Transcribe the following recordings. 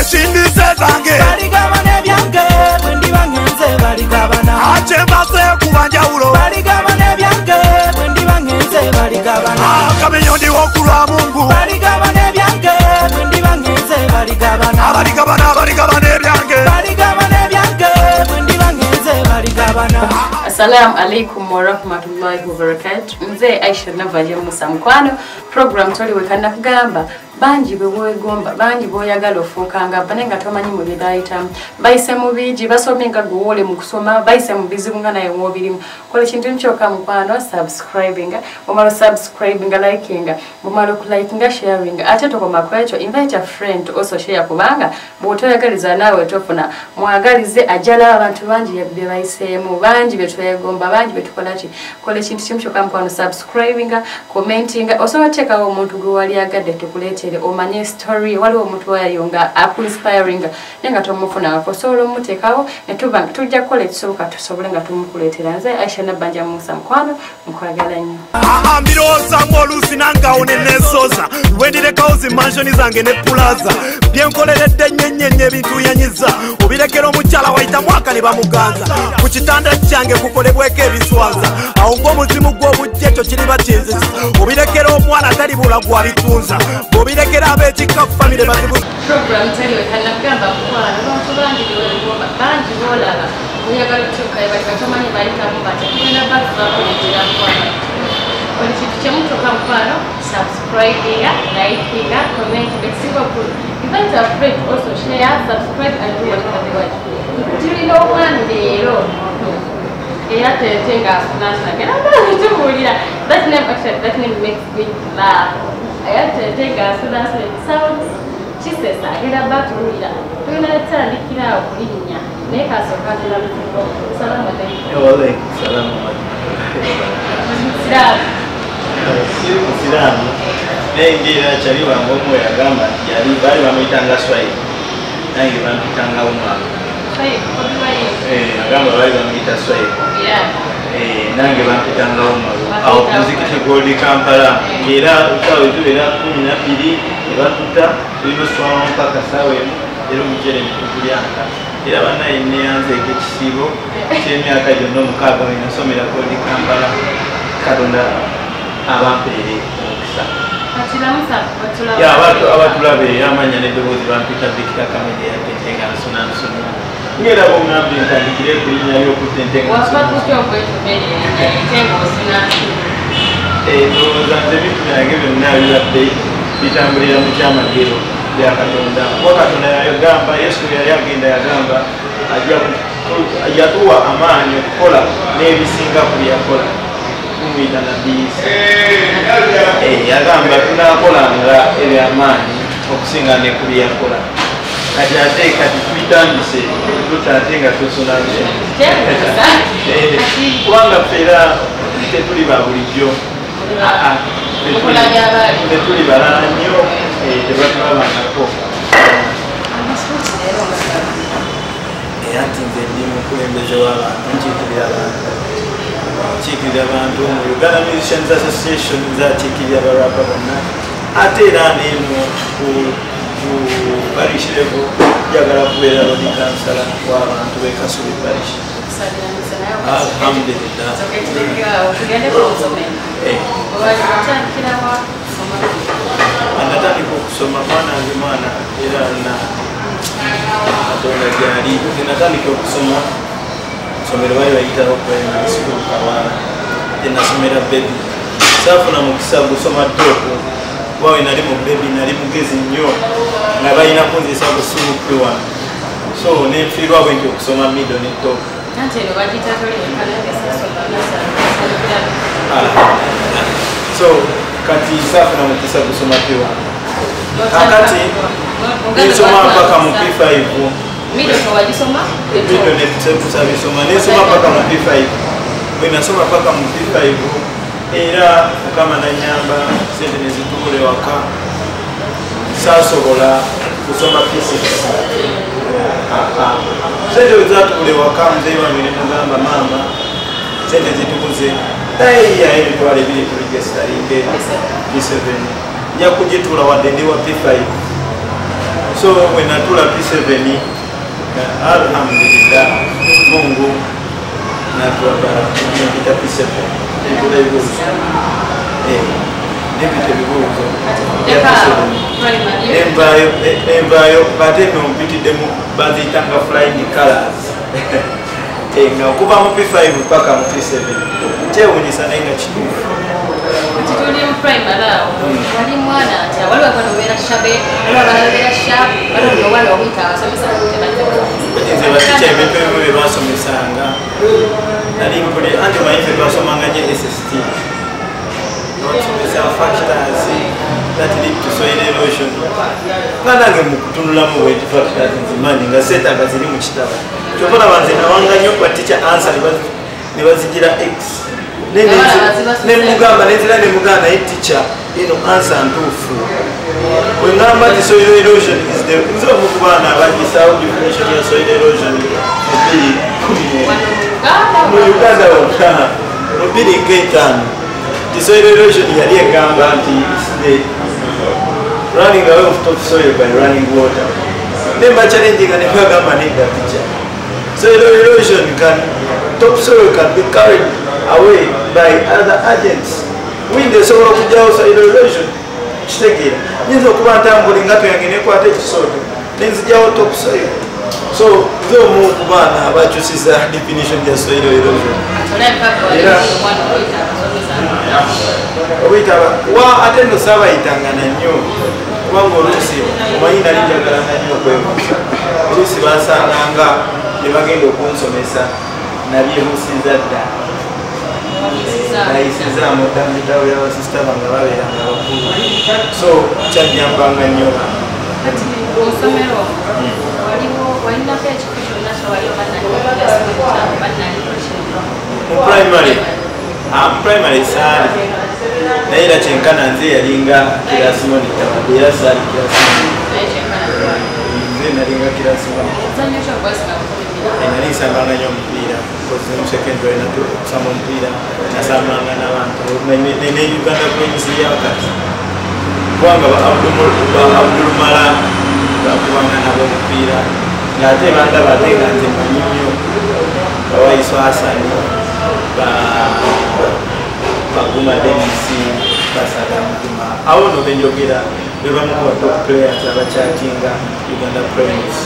ekindize zange baligabana ebyange bwe ndiba ngenze baligabana ate mbase kubanjawulo baligabana ebyange bwe ndiba ngenze baligabana akamenyo ndiwo kulwa Mungu baligabana ebyange bwe ndiba ngenze baligabana abaligabana ebyange baligabana ebyange bwe ndiba ngenze baligabana. Assalamu alaikum wa rahmatullahi wa barakatuh. Mzee Aisha Navaje Musa Mukwano program toli wekana kugamba banji bwegomba banji boyagala ofukanga banenga tomanyi mu bidaita bayise mu biji basomenga guwole mu kusoma bayise mu bizibu ngana yo birimu kole kintu nchoka Mukwano subscribing omalo subscribing liking omalo liking sharing ate to koma kwacho invite a friend also share kubanga botoyagaliza nawe tofuna mwagalize ajala abantu banji yabbe bayise mu banji betwegomba banji betukolachi kole kintu kimchoka Mukwano subscribing commenting also wateka omuntu gwali agadde tukulete omanye story wali omuntu wayonga up inspiring nenga tomufuna ko solo mutekawo netuba tujja kola ekisoboka tusobole nga tumukuletera nze Aisha Nabanja Musa Mukwano nkwagala nnyo ambiroza ngolusi nangaone nesoza lwendirekawo zimanshoni zange ne plaza byenkoleredde nyenyenye bintuyanyiza obirekera omukyala wayita mwaka ne bamuganza ku kitanda kyange kukolebweko ebiswaza awo ng'omuzimu gw'obujja ekyo kiri bakinziza obirekera omwana tali bulagwa bitunza obirekera ab'ekika famire bazibu program tali wekana kugamba Mukwano abantu bangi bwegomba bangi bolaba oyagala okutuuka batomanyi bayitamu bati tulina batu bakuletera Mukwano kole kintu kyemutuuka Mukwano subscribing liking comment bekisigokulu invite a friend also share subscribe and do whatever you want tulina omwana leero era tetenga afunasa gera tumulira that name makes me laugh tetenga afunasa sounds kisesa gera batulira tulina tandikira okulinya naye kasooka tera lutuko salamu alaikum salamu Siramu nengira chali wangomo yagamba yali bali bamuyitanga Swahili nange bampitanga omwana agamba bali bamuyita Swahili nange bampitanga omwana awo muzikiti Gold Kampala era sawa tubeera 12 ebatuta tulina swala mpaka sawa era omukyere netugulyanga era banaye neyanze ekisibo ky'emyaka gyonna omukaaga wenasomera Gold Kampala Katonda abampeere omukisa abatulabe amanya n'eddoboozi bampita Victor Kamede yatentenga nsonansona ngera bomugambye ntandikire kulinnya ly'okutentenga ndowooza nze bintu byange byonna bibadde bitambulira mu kyamagero bya Katonda kuba Katonda yagamba Yesu yali agenda yagamba yatuwa amaanyi okukola n'ebisinga ku byakola kumuyita nabbi yagamba tunakolanga ebyamaanyi okusinga ne ku byakola kati ate kati tuyitandise tutate nga tusona kubanga feera tetuli ba bulijjo tetuli balala nnyo tebatulabangako era nti nze ndi mukulembeze w'abantu nkiikirira abantu mu Uganda Musicians Association zakiikirira abarapa bonna ate era neeno parish level njagala kubeera lodi kansala w'abantu b'e Kasubi parish. Alhamdulillah. Anatandika okusoma mwana era Katonda gyali natandika okusoma somero bali bayitaho primary school Kawana nasomera baby saafuna mukisa gusoma toko wawe nali mu baby nali mugezi nnyo nga balina kunzisa busuukwe wano so nenfiirwa bwe nti okusoma middle ne top so kati saafuna mukisa gusoma piwa kakati nisoma mpaka mu P5 middle ne kusabisoma nesoma mpaka mu P5 bwe nasoma mpaka mu P5 era Mukama nanyamba sente nezitubule waka saasobola kusoma P6 sente wezatubule waka mzee wange nemugamba mama sente zitubuze tayiya ebitwala ebiri tuligesitalinge P7 nja kugituula wadde ndi wa P5 So when natula P7 alhamdulillah Mungu natwala kupita P7 nitula ibibuzo nipite ibibuzo embayo bate nompitiddemu baziyitanga flying colors nga okuva mu P5 paka mu P7 kyewunyisa naye nga kituufu tuli mu primary awo wali mwana ati waliwo abana obeera shabe waliwo abana obeera sharp waliwo owala obuyita abasomesa nze batica ebintu ebimu bye basomesanga nali mpuli anti manyi fe twasomanga nye SST basomesa factors that lead to soil erosion nga nange mu kutunulamu bwenti factors nzimanyi nga seetaga ziri mu kitabo kyokka olaba nze nawanga nnyo kwa teacher answer ne bazigira X nemugamba nenzira nemugamba naye teacher eno answer ntuufu bwe ngamba nti soil erosion is the nze omu ku baana abagisawo definition ya soil erosion mu Uganda wonna mu 2005 the soil erosion yali egamba nti is the running away of topsoil by running water nemba challenging ne bagamba nega teacher soil erosion topsoil can be carried away by other agents. Wind esobola okujjawo soil erosion kitegeera nyinza okuba ntambula engato yange nekwata ekisooto nenzijjawo topsoil so nze omu ku baana abakyusiza definition ya soil erosion obuyitaba ate nno saabayitangana nnyo kubanga oluusi omanyi nali njagalanga nnyo okwebuuza oluusi bansanganga ne bagenda okunsomesa nabyebuusiza dda nayisizaamu dda mu bitabo by'abasisita bange babeeranga bakulu so kyanyambanga nnyo mu primary saali naye era kyenkana nze yalinga kirasimonita wadde era saali kirasimonita nze nalinga kirasimonita nali nsambanga nnyo omupiira musekendere natusamba omupiira nasambanga n'abantu ne Uganda Cranes yakati kubanga Abdulmala bakubanga nabo omupiira ng'ate bandaba ate nga nze manyi nnyo bawaiso Hasani baguma Denisi basada mutuma awo no benjogera bebamu ku top players abakyatinga Uganda Cranes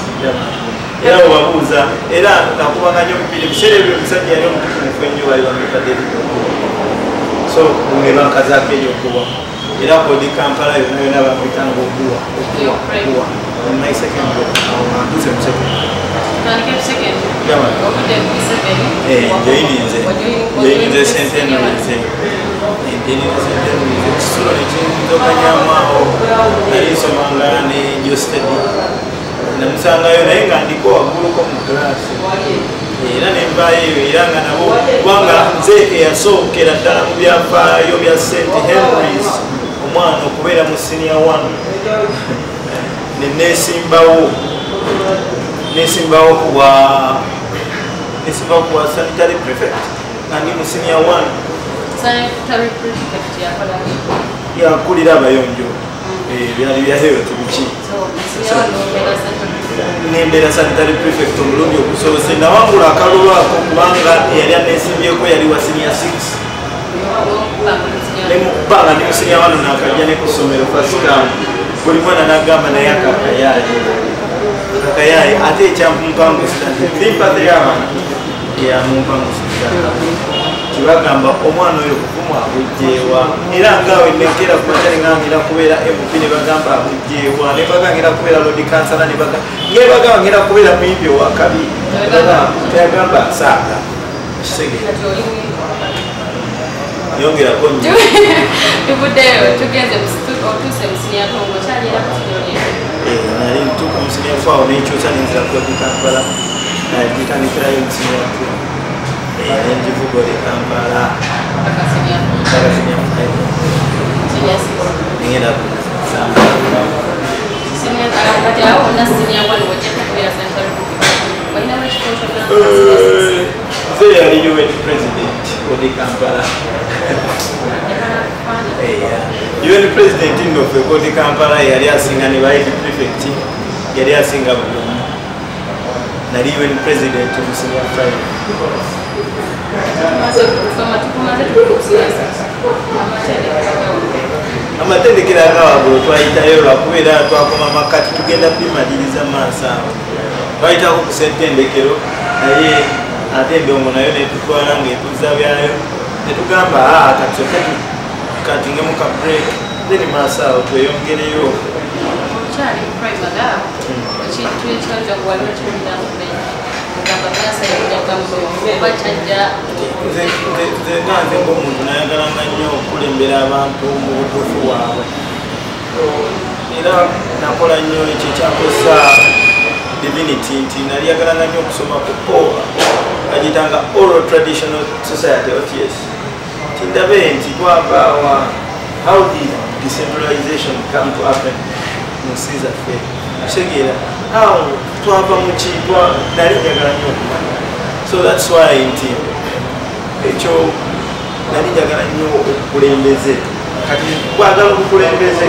era obabuuza era nakubanga nnyo omupiira ebiseera ebyo omusajja yali omutukufu ennyo bali bamwita David Okuwa so nge bankazaako eryokuwa era kodi Kampala yonna yonna bamwitanga Okuwa in my second book ntuuse mu second njoyininze sentenolize ekisulo nekindokanyamwawo nali nsomanga ne Jostedi namusangayo naye nga ndiko wagguluko mu klaasi era nembayo eyo era nga nabo kubanga nze eyasookera ddala mu byafaayo bya St Henry's omwana okubeera mu senior 1 nesimbawo kuwa sanitary prefect nga ndi mu senior 1 yakulira abayonjo byali bya health biki nembeera sanitary prefect omulundi okusobose nawangula akalulu ako kubanga yali anesimbyeko yali wa senior 6 nemukubanga ndi mu senior 1 nakajja ne ku ssomero fasikamu buli mwana nagamba naye akakayayi ate ekyamumpangusiza nti sympathy y'abantu yamumpangusizza kibagamba omwana oyo kufumu abujjeewa era ngaawe nekera kumatale ngangira kubeera MP ne bagamba abujjeewa ne bagangira kubeera lodi kansala ngebagamba ngira kubeera muyimbi owakabi teyagamba nsaaga kisegera yongerako nnyo tuvuddeyo tugenze otuuse musinyakongwo kyaliera nali ntuuka musinyafo awo nenkyusa nenzira kodi Kampala nagitandikirayo musinyafo nenjivuga odi Kampala nengenda kusamba nze yali UN president odi Kampala UN president nnofe odi Kampala yali asinga ne baidi prefect yali asinga buli omu naliwe ni president Musinga Friday amatendekero agawagulo twayitayo lwakubeera twakoma makati tugenda kubimaliriza maaso awo twayitako ku sentendekero naye ate endongo nayo netutwala ngaetuza byayo netugamba kati ngemuka break then maaso awo tweyongereyo nze ng'omuntu nayagalanga nnyo okulembera abantu mu butuufu bwabwe era nakola nnyo ekyo ekyakosa divinity nti nalyagalanga nnyo okusoma ku oa agitanga oral traditional society ots tindabe nti twagaawa how did decentralization come to happen mu nsi zaffe kitegeera awo twava mu kiitwa nali njagala nnyo okumanya so that's why nti ekyo nali njagala nnyo obukulembeze kati kwagala obukulembeze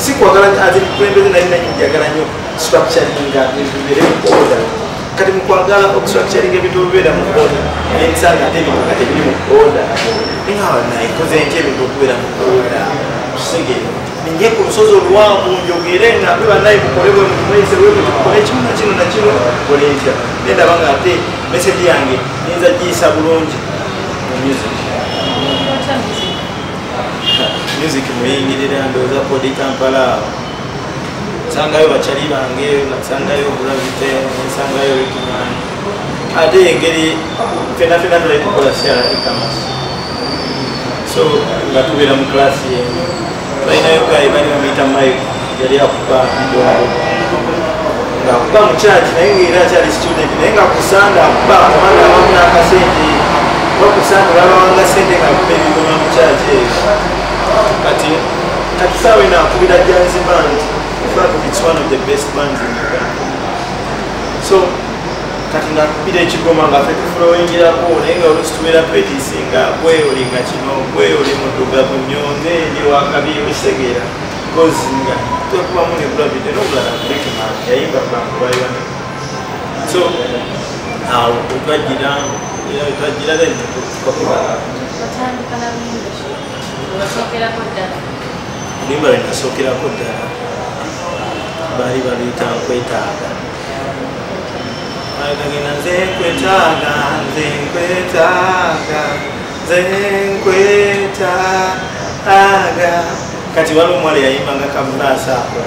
si kwagala ati bukulembeze nali njagala nnyo structuringa ebintu bibeere mu order kati mukwagala okustructuringa ebintu bibeera mu order ensanga ate ebintu nga tebiri mu order naye naikoze nkyo ebintu okubeera mu order kisegeera ninye ku lusozi oluwanvu njogere nga bebanaye mukolebwe mumwesebwe mukole kimu na kino na kino kole ntya nendaba nga ate meseji yange nyinza giyisa bulungi mu music muyingirira ndowooza kodi Kampala nsangayo bakyali bange nasangayo Gravite nsangayo Rickman ate engeri fenafena tulayi tukola syala ekamas so nga tubeera mu klasi yemu balinayo gayi bali bamuyita Mike yali akuba ndongo ngaakuba mu church naye ngaera akyali student naye nga kusanda akuba abaana abamu n'akasente oba kusanda babawanga sente ngaakuba ebigoma mu church eyo kati saawe naakubira jazz band in fact it's one of the best bands in Uganda so kati nakubira ekigoma nga ffe tufulowingirako naye nga olusi tubeera twetiisinga gweyoli nga kino gweyoli muddugavu nnyo nze ndi wakabi wesegeera kozi nga twekubamu ne Gravite n'omulala Rickman yayimba bankubayone so awo wetwajjira then tukakubala olimba lwe nasookerako ddala baali baluyita nkwetaaga agenda nze nkwetaaga nze nkwetaaga nze nkwetaaga kati waliwo omuwala yayimbanga kamunaasa ako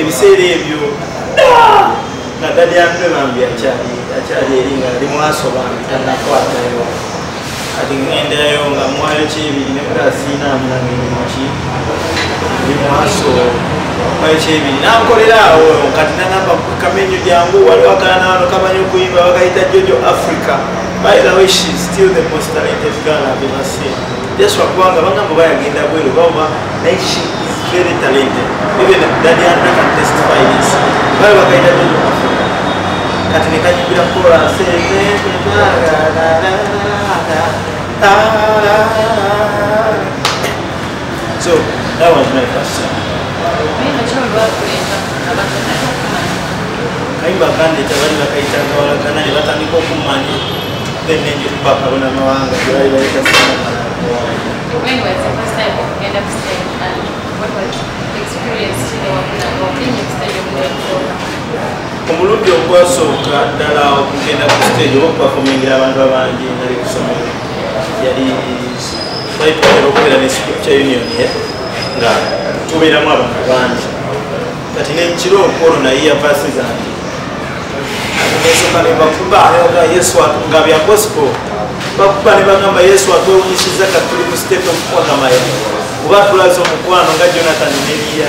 ebiseera ebyo nga ddali yandwe bambi akyali eri nga ali mwaso bambi tanakwatayo kati ngendayo nga mwayo kyebiri ne mutasiinaamu nange nyinki ndi mwaso mwayo kyebiri nankolera awo kati nangamba kamenyo jangu waliwo akalana wano kamanyi okuyimba bakayita Jojo Africa. By the way, she's still the most talented girl I've ever seen. Just for kubanga bagamba bayagenda bwero baba naye she is very talented. Even Daddy Anna can testify this. Bayo bakayita Jojo Africa. Kati nekanyibira chorus so that was my first song. Kaimba kandi tabali bakaita kawala kana ne batandika okumanya then nenje papa bona mawanga bali baleta sana. When was the first time you end up staying and what was the experience you know in the stage omulundi ogwasooka ddala okugenda ku stage oba okupafomingira abantu abangi nali kusomero yali twali twagala okubeera ne scripture union nga tubeeramu abantu bangi kati nekiro korona yiya vasi zange nesooka ne bakuba yesu nga bya gospel bakuba ne bagamba yesu atwewunyisiza kati tuli ku state of kwakamaya oba tulaze omukwano nga Jonathan neliya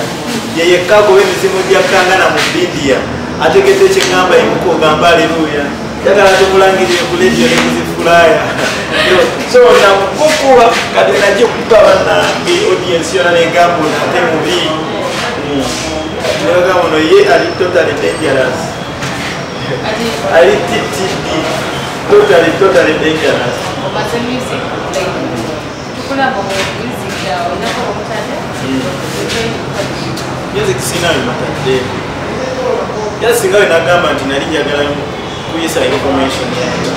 yeyekkagoba emizimu gyakangana mu India ategedde ekigamba emuku ogamba aleluya yagala tumulangirire ku ledio ne kuzifulaya so namukukuba kati najja okukuba bannange audience yona negamba ate mubi nebagamba ono ye ali totally dangerous ali TTD totally dangerous. Music sina matadde singa we nagamba nti nali njagala kuyisa information yange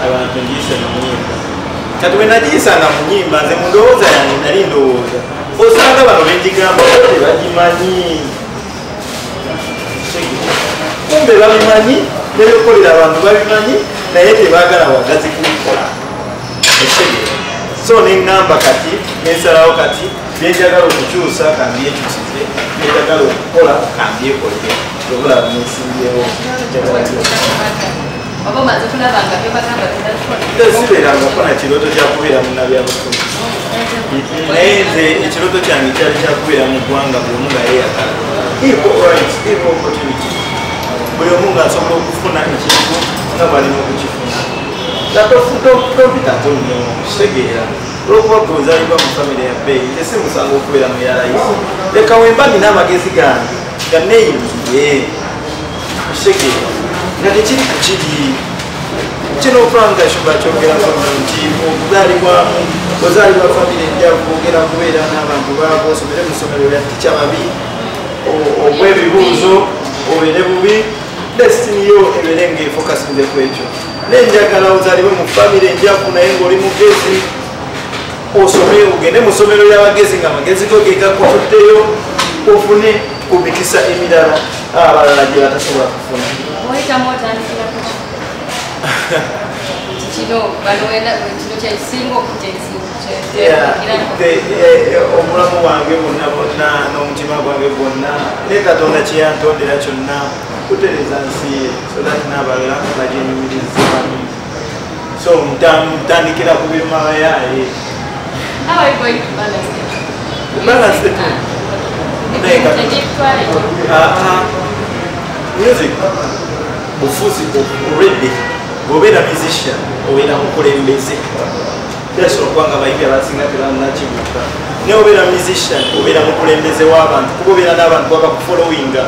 abantu njiyise mu nnyimba kati we nagiyisanga mu nnyimba nze mu ndowooza yange nali ndowooza osanga bano benjigamba tebagimanyi kumbe babimanyi nebyokolera abantu babimanyi naye tebaagala wagazi kubikola ekitegeera so neŋŋamba kati nensalawo kati byenjagala okukyusa kambyekyusize byenjagala okukola kambyekolere obulaba nesimbyewo sibeerangako na kirooto kyakubeera munabyabufumi naye nze ekirooto kyange kyali kyakubeera mu ggwanga buli omu nga yeeyagala equal opportunity buli omu nga asobola okufuna ekintu nga balina okukifuna topitato nnyo kitegeera olwokuba gwe ozaalibwa mu famire ya bbeeyi ese musango okubeera mu yalayisi leka wemba nina amagezi gange nga neeyingiye kitegeera nga tekiri ku kiri kino franka shuba kyogerako nti okuzaalibwamu ozaalibwa famire enjavu ogera kubeera n'abantu baabo osomere mu ssomero lya tica babi obwebibuuzo obeere bubi destiny yo ebeere ngaefokasinze ku ekyo nenjagala ozaalibwe mu famire enjavu naye ngaoli mugezi osome ogende mu ssomero ly'abagezi nga amagezi go gegakutuddeyo ofune ku mikisa emirala abalala gye batasobola kufuna omulamu wange bonna bonna n'omutima gwange gwonna ne katonda kyeyantondera kyonna kutereza nsi ye so that n'abalala bagyenyumirizamu so mutandikira ku bimabayaye music bufuzi already bw'obeera musician obeera mukulembeze kyasobola okuba nga bayimbi abasinga tebannakibuuka naye obeera musician obeera mukulembeze w'abantu kuba obeera n'abantu babakufollowinga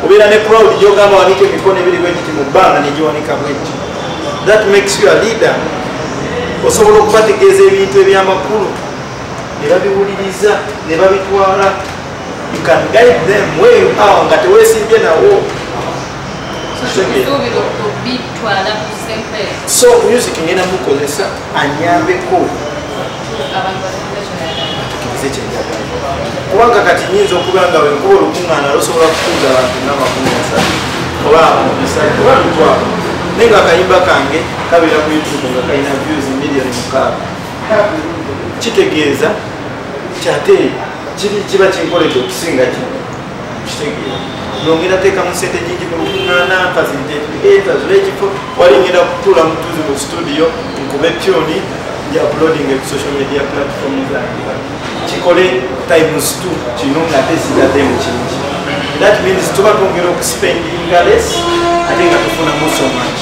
obeera ne crowd gyogamba wanika emikono ebiri bwekiti mu bbanga negiwanika bwekiti that makes you a leader osobola okubategeeza ebintu ebyamakulu ne babiwuliriza ne babitwala you can guide them where you are nga teweesimbye nawo so music ngenda mukozesa anyambeko atukize kyenjagala kubanga kati nyinza okuba nga wenkuba olukuŋŋaana lusobola kutuuza abantu nga 30 oba 30 oba 12 naye nga akayimba kange kabeera ku youtube nga kalina views million 6 kitegeeza kyate kiba kinkoledde okusinga kino kitegeeza nongera teekamu sente nyingi mu lukuŋŋaana facilitateza zula ekifo wali ngenda kutuula mutuuzi mu studio nkube tyoni nja uploading ku social media platform zange kikole times 2 kino nga tesigadde mu kingi that means tuba twongera okuspendinga less ate nga tufunamu so much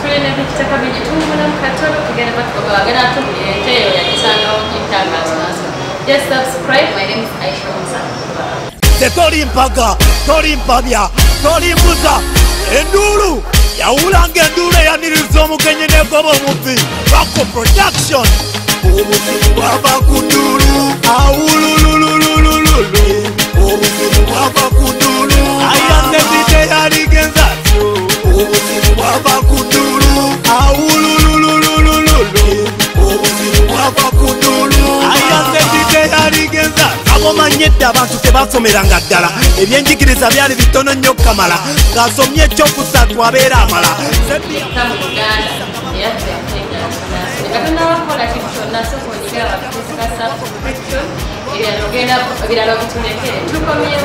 tulina ebitaka bigitumbula mu katono tugenda batugabagana tubuleeteyo yagisangawo gitangazaasa just subscribe. My name is Aisha Musa. Tori mpaga, tori mpabya, tori mbuza endulu yawulanga endulu eyaniriza omugenyi negoba omuvi Bako Production omuzimu bwava ku ndulu awululululululu omuzimu bwava ku ndulu ayasebite yaligenza omuzimu bwava ku ndulu awululululululu omuzimu bwava ku ndulu ayasebite yaligenza manyedde abantu tebasomeranga ddala ebyenjigiriza byali bitono nnyo kamala ng'asomye ekyokusatu abeera amala ebirala bitulekere tukomye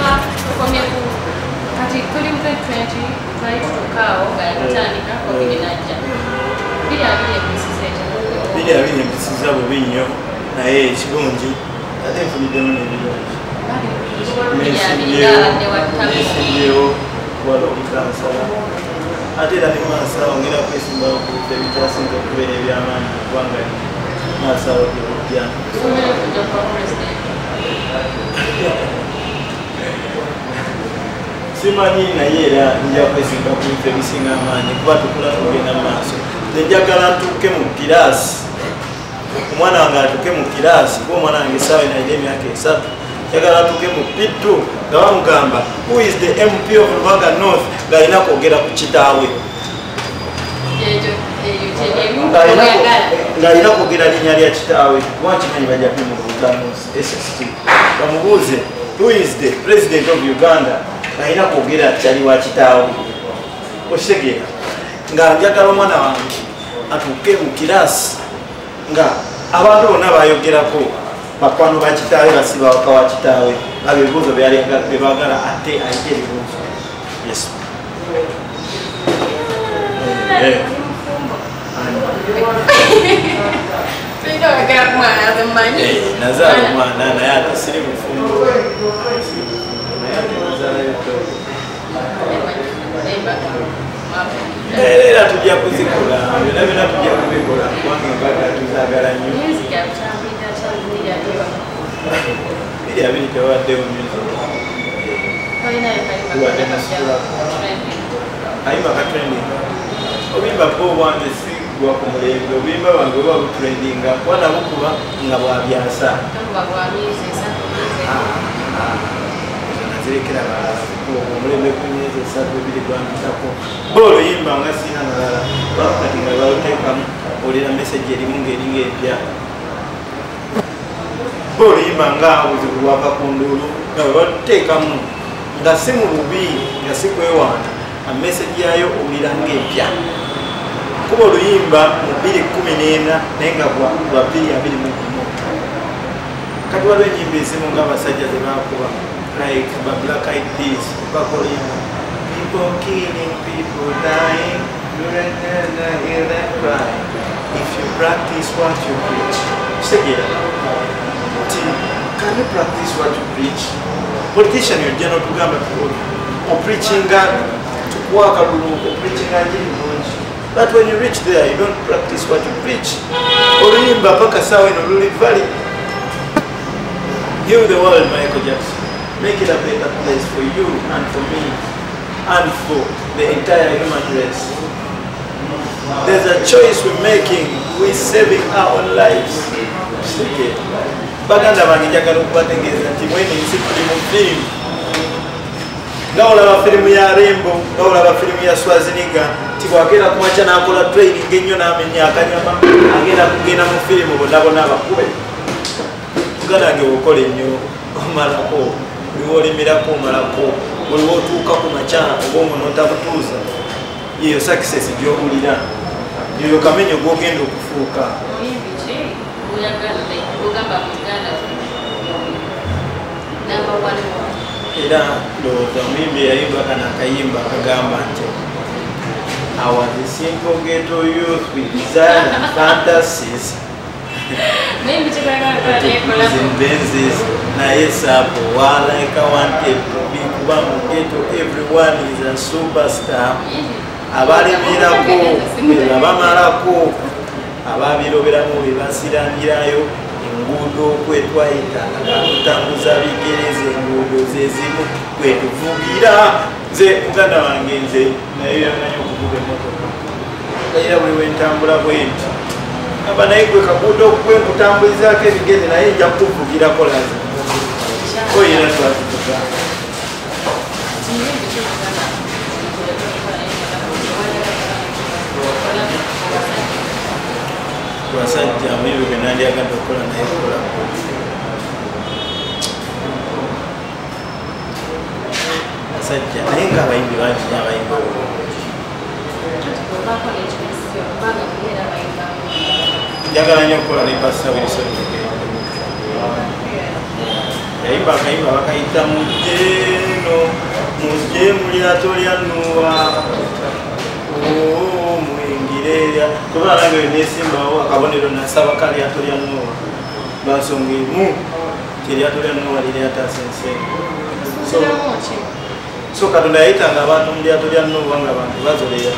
kati tuli mu 2020 twali tutukaawo nga yatutandika covid najja biri abiri empisiza bubi nnyo naye ekirungi ate nfuniddemu n'ebirungi nesimbyeo wala okukansala ate era ne maasawo ngenda kwesimbawo ku bifo ebikyasinga okubeera ebyamaanyi mu ggwanga maasawo gebujja simanyi naye era nja kwesimba ku bifo ebisinga amaanyi kuba tukula tugenda mu maaso nenjagala ntuuke mu kiraasi omwana wange atuke mu kiraasi kuba omwana wange esaawa naire emyaka 3 yagala atuuke mu P2 nga bamugamba who is the MP of Lubaga North ng'alina kwogera ku kitaawe ng'alina kwogera linnya lya kitaawe wakimanyi bajja kumubuuza mu SST bamubuuze who is the president of Uganda ng'alina kwogera kyali wa kitaawe okitegeera nga njagala omwana wange atuuke mu kiraasi nga abantu bonna bayogerako bakwano ba kitaawe basiba waka wa kitaawe nga bibuuzo bebagala ate ayite ebibuuzo yes nazaala omwana naye ate siri mufumbo era tujja kuzikola byonna byonna tujja kubikola kubanga embaga tuzaagala nnyo biri abiri tewaddewo ayimba katrending obuyimba bwo obwange si gwa ku mulembe obuyimba bwange oba butrendinga kwana bukuba nga bwabyasa nazirekera balala omulembe ku myezi esatu ebiri gwambitako bo oluyimba nga siina malala bakati nga baluteekamu olira meseji erimu ng'eringa empya bo oluyimba nga obuzibu bwava ku nduulu nga bwe baluteekamu nga si mu bubi nga si kwewaana ameseji yayo owulira ng'empya kuba oluyimba mu 2014 naye nga lwa 2021 kati waliwo ennyimba ezimu ng'abasajja ze baakuba like the Black Eyed Peas, people killing, people dying, you hear them cry. If you practice what you preach, say can you practice what you preach? Politician you general to gamba or preaching to walk along or preaching but when you reach there, you don't practice what you preach. Or in Babaka Sawa in Oluli Valley, heal the world, Michael Jackson. Make it a better place for you and for me and for the entire human race. There's a choice we're making. We're saving our own lives. Baganda bange njagala okubategeeza nti mwene nsi tuli mu firimu nga olaba firimu ya Rembo nga olaba firimu ya Swaziniga nti bwagenda kumakya n'akola training ennyo n'amenya akanyama agenda kugenda mu firimu bonna bonna abakube tuganange okola ennyo omalako olimiraku omalako oliwo otuuka ku makya obwongo n'otabutuuza yeyo success gy'owulira yoyo kamenyo gw'ogenda okufuuka era ndowooza omuyimbi eyayimba kana akayimba akagamba nti I was a simple ghetto youth with desire and fantasies Benzes naye sapo like I wanted to be kuba mu ghetto everyone is a superstar abalemerako abamalako ababiroberamu bebasirangirayo enguudo kwetwayita okutambuza bigereza enguudo zezimu kwetuvugira nze muganda wange nze naye yanganyo okuvuga emotoka era buli wentambula bwenti aba naye gwe kaguudo kwenkutambulizaako ebigezi naye nja kukuvugirako lazima oyina twazikuga basajja muyimbi gwe nandyagadde okukola naye kola basajja naye ngaabayimbi bangi nabayimbi njagala nnyo okukola ne Pastor Wilson yayimba akayimba bakayita mujjeeno mujje mu lyato lya Nuuwa mwingirera kuba nange nesimbawo akabonero nasaba ka lyato lya Nuuwa lwansonga emu ti eryato lya Nuuwa liryataasa ensi so Katonda yayitanga abantu mu lyato lya Nuuwa nga abantu bazolera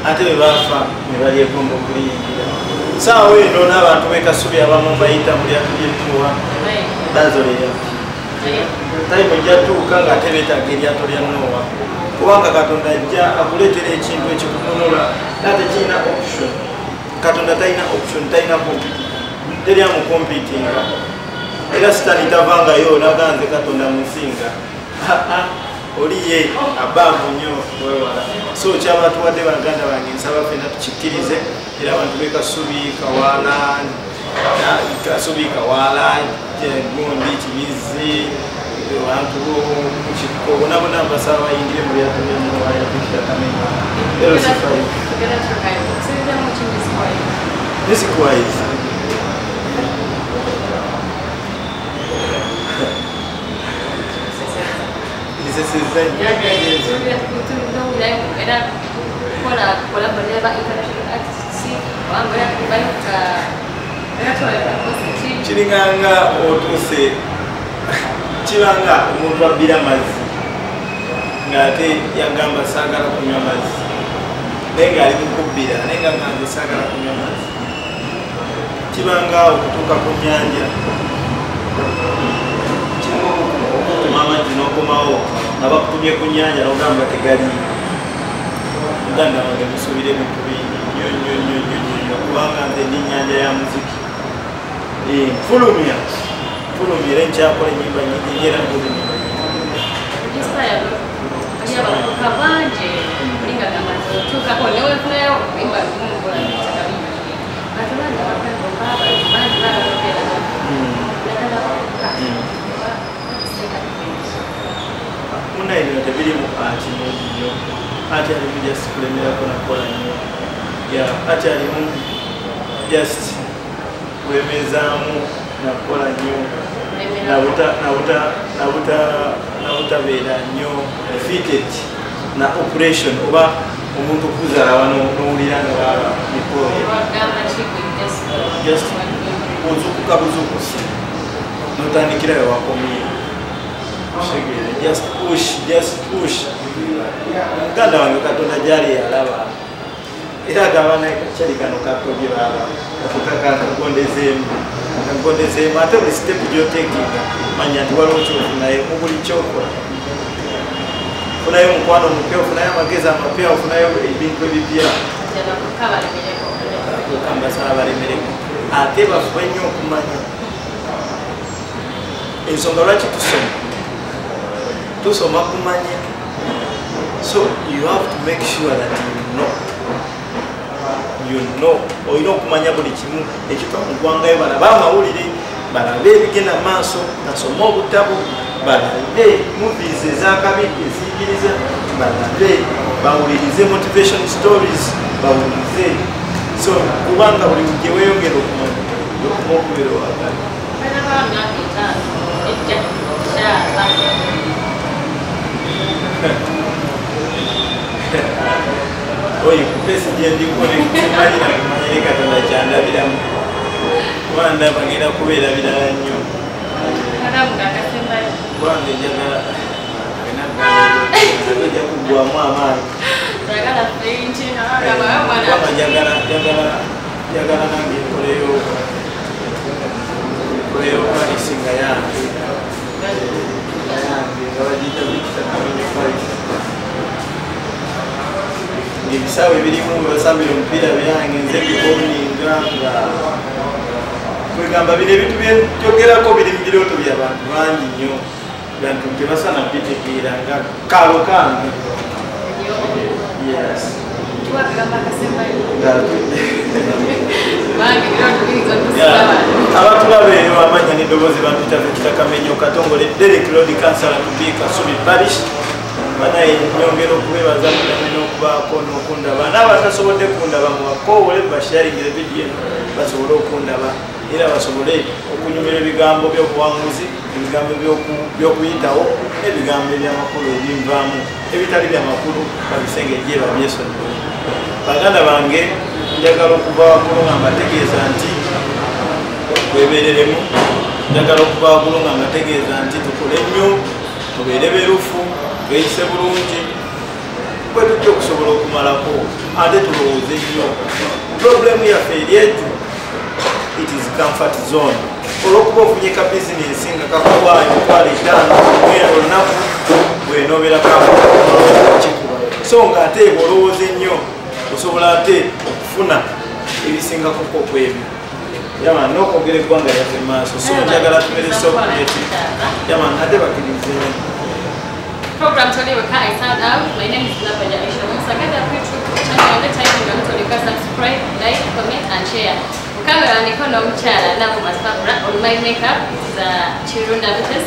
ate bwe baafa ne balyegomba okuliyingira saawa eno n'abantu b'ekasubi abamu bayita mu lyato lya Nuuwa bazolera tayimu ejja tuuka ng'ate beetaaga eryato lya Nuuwa kubanga Katonda ajja akuleetera ekintu ekikununula era tekirina option Katonda talina option talina teri amukompitinga era sitani tavangayo naganze Katonda musinga oliye abamu nnyo wewala so kyabatuwadde baganda bange nsaba fena tukikkirize era abantu bekasubi kawala gundi kibizi abantu mukiko bonabona mbasaba bayingire mu byatu by'omuwayapikira kamenya ero sifayo this is wise this is the Chilinganga otuse kibanga omuntu abbira amazzi ng'ate yagamba saagala kunywa mazzi naye ng'ali mukubbira naye nga nganze saagala kunywa mazzi kibanga okutuuka ku nnyanja okutuma amazzi n'okomawo nga bakutumye ku nnyanja n'ogamba tegali muganda wange musuubire mu kubindi nnyo kubanga nze ndi nnyanja ya muziki fulumya era nkyakola ennyimba nyingi era nkoze ennyimba munaebino tebiri mu ati mungi nnyo ati alimu just kulemerako nakola nnyo ati alimu just kulemezaamu nakola nnyo nabutabeera nnyo fitted na operation oba omuntu okuzaala wano n'owulira nga baba mikoye just ozukuka buzukusi notandikirayo wakomye just push muganda wange Katonda gyali yalaba era agamba naye kakyali kano kakobye baba kagondezeemu ate buli sitepu gyoteekinga manya nti waliwo kyofunayo mu buli kyokola funayo omukwano omupya ofunayo amagezi amapya ofunayo ebintu ebipya okambasaba balemereko ate bafube nnyo okumanya ensonga lwaki tusoma kumanya so you have to make sure that you know olina okumanya buli kimu ekitwa mu ggwangayo balabe amawulire balabe ebigenda maaso nasoma obutabo balabe movies ezakabi eziyigiriza balabe bawulirize motivation stories bawulirize so kubanga buli gye weeyongera okumanya okuma okubeera owagala oyo kupesi gyendikolekumanyira kumanyire Katonda kyandabiramu kuba ndaba ngenda kubeera birala nnyo kwange njagala ojja kuggwamu amaanyi njagala nange nkoleyo palisinga yange nga bagiyita bikitakamenya palisi ebisaawe birimu webasambira omupiira byange nze bikoninga nga kwegamba bino ebintu byenjogerako biri mu birooto by'abantu bangi nnyo bantu tebasana bitegeera nga kaalo kange abatulaba eno bamanya n'eddoboozi bantu kitakaменyo katongole Derek Road Council Tubika Subi Parish banaye nyongera okubebaza mutame n'okubaako n'okundaba n'abatasobodde kundaba mubakoowole basharingire vidiyo basobole okundaba era basobole okunyumira ebigambo by'obuwanguzi ebigambo by'okuyitawo n'ebigambo ebyamakulu ebinvaamu ebitali byamakulu babisengejje babyesonyiwe baganda bange njagala okuva waggulu nga mbategeeza nti twebereremu njagala okuva waggulu nga mbategeeza nti tukole nnyo tubeere berufu tweyise bulungi bwe tujja okusobola okumalako ate tulowooze nnyo problemu yaffe eri etu it is comfort zone olwokuba ofunye ka bizinesi nga kakuwaayo 5,000 olunaku bwenoberako kikuba so nga ate olowooze nnyo osobola ate okufuna ebisingakoko kwebyo Yaman n'okwogera eggwanga lyaffe maaso so njagala tumeresa okugeti yaman ate bakirize program tuli weka I sound out. My name is Nabaja Aisha Musa. Get a picture channel and time to tuli subscribe, like, comment and share. Kamera niko na mchana na kumasabra on my makeup is Chirunda Business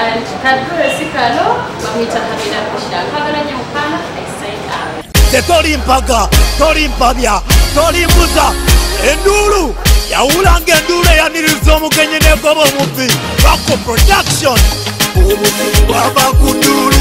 and kadure sikalo mamita Hamida Kushida. Kagala nyamukana I sign out. Tori mpaga, tori mpabya, tori mbuza, endulu yawulange endulu yaniriza omugenyi negoba omuvi Bako Production omuvi waba kundulu